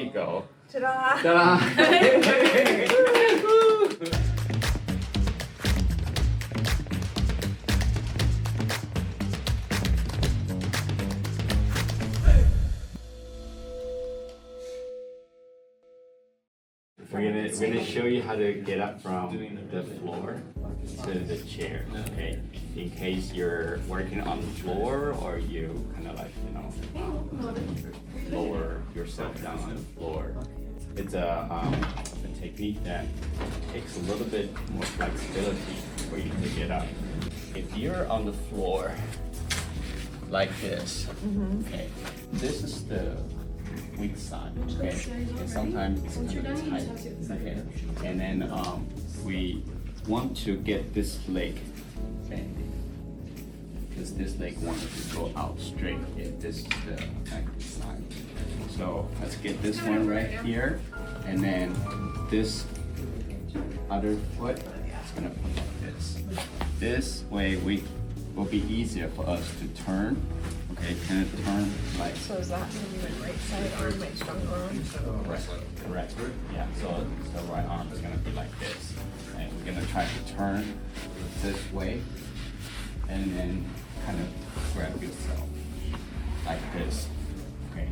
you go. Ta-da! Ta-da! We're gonna show you how to get up from the floor to the chair, okay? In case you're working on the floor or you kind of like, lower yourself down on the floor. It's a technique that takes a little bit more flexibility for you to get up. If you're on the floor like this, okay, this is the weak side, okay? And sometimes it's kind of tight, okay? And then we want to get this leg, okay? Because this leg wants to go out straight. If this is the active side. So let's get this one right here, and then this other foot is gonna put like this. This way we will be easier for us to turn. Okay, kind of turn like. So is that gonna be my right side arm, my stronger arm? Correct. Yeah. So the right arm is gonna be like this, and we're gonna try to turn this way, and then kind of grab yourself like this. Okay,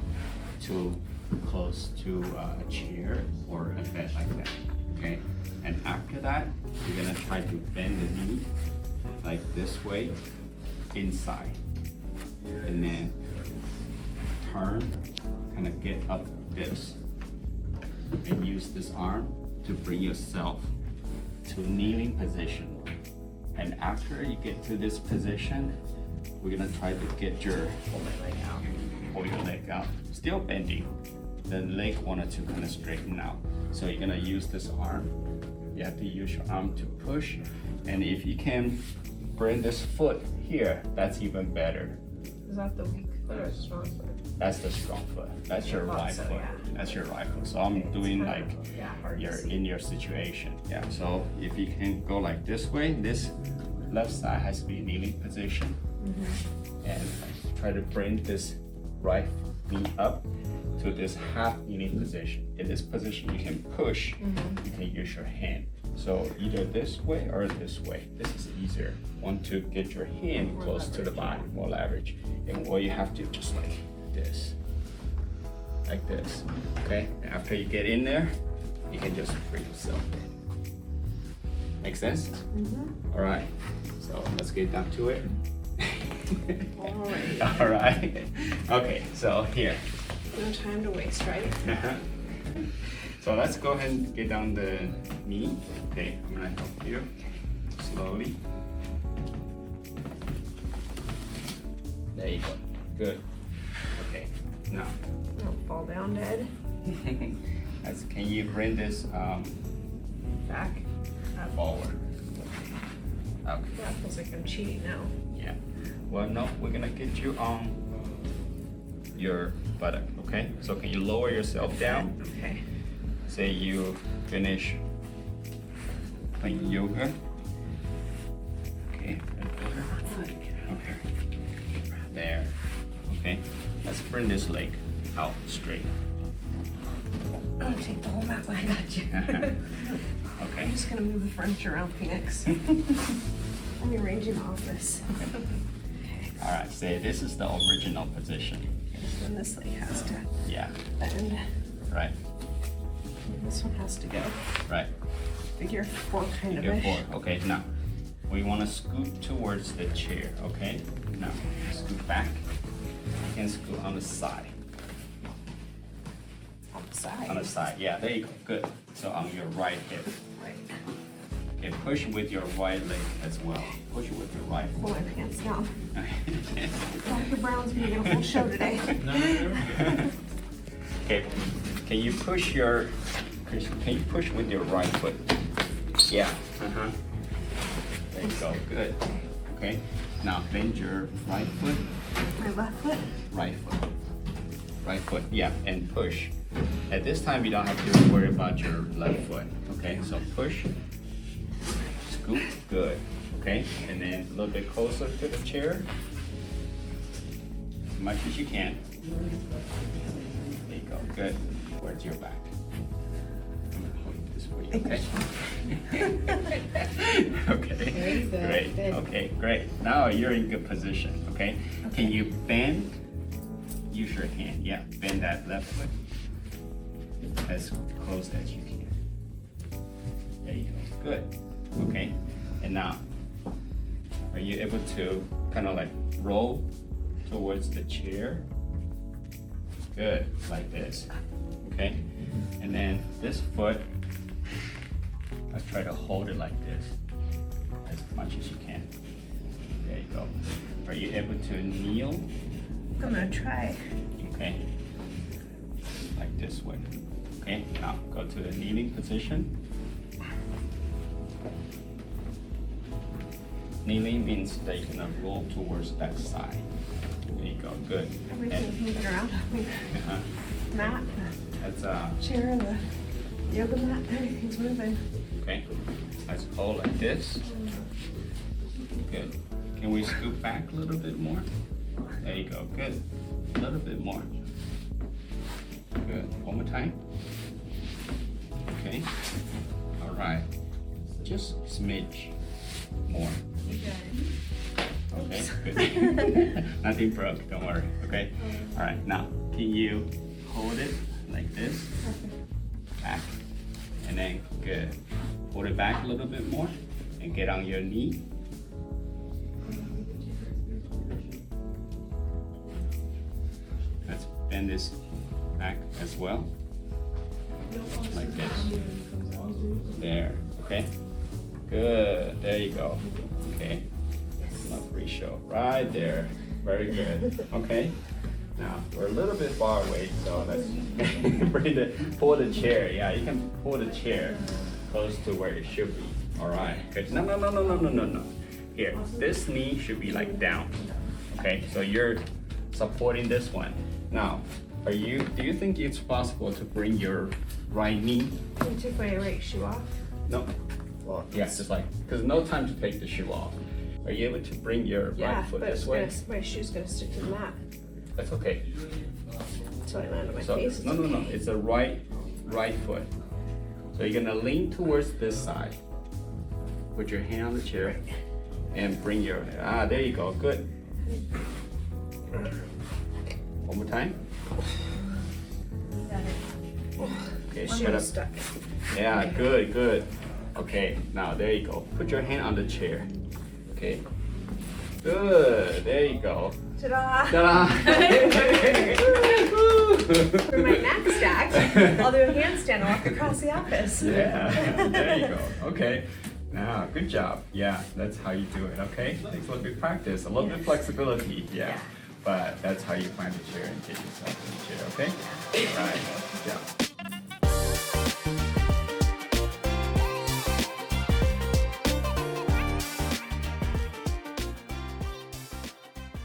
too close to a chair or a bed like that. Okay, and after that, you're gonna try to bend the knee like this way inside. And then turn, kind of get up this, and use this arm to bring yourself to kneeling position. And after you get to this position, we're gonna try to get your pull your leg out, still bending. The leg wanted to kind of straighten out. So you're gonna use this arm. You have to use your arm to push, and if you can bring this foot here, that's even better. Is that the weak foot or strong foot? That's the strong foot. That's your right foot. Yeah. That's your right foot. So I'm doing like hard to you're see. in your situation. Yeah. So if you can go like this way, this left side has to be kneeling position, and try to bring this right knee up to this half kneeling position. In this position, you can push. You can use your hand. So either this way or this way. This is easier. Want to get your hand close to the body, more leverage. And what you have to just like this. Like this. Okay? And after you get in there, you can just bring yourself in. Make sense? Alright. So let's get down to it. Alright. Alright. Okay, so here. No time to waste, right? So let's go ahead and get down the knee. Okay, I'm gonna help you slowly. There you go. Good. Okay, now. Don't fall down dead. Can you bring this Back. forward? Okay. Yeah, feels like I'm cheating now. Yeah. Well, no, we're gonna get you on your buttock. Okay. So can you lower yourself down? Okay. Say you finish playing yoga. Okay. Okay. There. Okay. Let's bring this leg out straight. Oh, take the whole mat. I got you. Okay. I'm just gonna move the furniture around, Phoenix. I'm rearranging the office. All right. Say this is the original position. Then this leg has to Yeah. bend. Right. And this one has to go. Right. Figure four kind of Figure ish. four. Okay. Now we want to scoot towards the chair. Okay. Now scoot back. You can scoot on the side. On the side. On the side. Yeah. There you go. Good. So on your right hip. Right. Okay. Push with your right leg as well. Push with your right Pull foot. my pants down. Dr. Brown's making a full show today. Okay, can you push with your right foot? Yeah. There you go. Good. Okay. Now bend your right foot. My left foot. Right foot. Right foot. Yeah, and push. At this time, you don't have to worry about your left foot. Okay. So push. Scoop. Good. Okay. And then a little bit closer to the chair. As much as you can. There you go. Good. towards your back. I'm gonna hold it this way, okay? Okay, Very good, great. good. Okay, great. Now you're in good position, okay? Can you bend? Use your hand, yeah. Bend that left foot as close as you can. There you go, good. Okay, and now, are you able to kind of like roll towards the chair? Good, like this, okay? And then this foot, I try to hold it like this as much as you can. There you go. Are you able to kneel? I'm gonna try. Okay, like this way. Okay, now go to the kneeling position. Kneeling means that you're gonna roll towards that side. There you go, good. Everything's moving around on me. Uh-huh. Mat, That's the chair, the yoga mat, everything's moving. okay. Let's hold like this. Good. Can we scoot back a little bit more? There you go, good. A little bit more. Good. One more time. Okay. All right. Just a smidge more. Okay, good. Nothing broke, don't worry, okay? All right, now, can you hold it like this? Back, and then, good. Hold it back a little bit more, and get on your knee. Let's bend this back as well, like this. There, okay? Good, there you go, okay? Enough ratio, right there, very good, okay? Now, we're a little bit far away, so let's pull the chair, yeah, you can pull the chair close to where it should be, all right? Good, no. Here, this knee should be like down, okay? So you're supporting this one. Now, do you think it's possible to bring your right knee? Can you take my right shoe off? No. Well, yeah, just like, because no time to take the shoe off. Are you able to bring your right foot this way? My shoe's gonna stick to the mat. That's okay. So I land on my So, face. no, it's a right foot. So you're gonna lean towards this side. Put your hand on the chair and bring your, there you go, good. One more time. Okay, My shut up. shoe's stuck. Yeah, good. Okay, now there you go. Put your hand on the chair. Okay. Good, there you go. Ta-da! Ta-da! For my neck stack, I'll do a handstand and walk across the office. Yeah, there you go. Okay. Now, good job. Yeah, that's how you do it, okay? Takes a little bit of practice, a little bit of flexibility, yeah. But that's how you find the chair and get yourself in the chair, okay? All right, good job.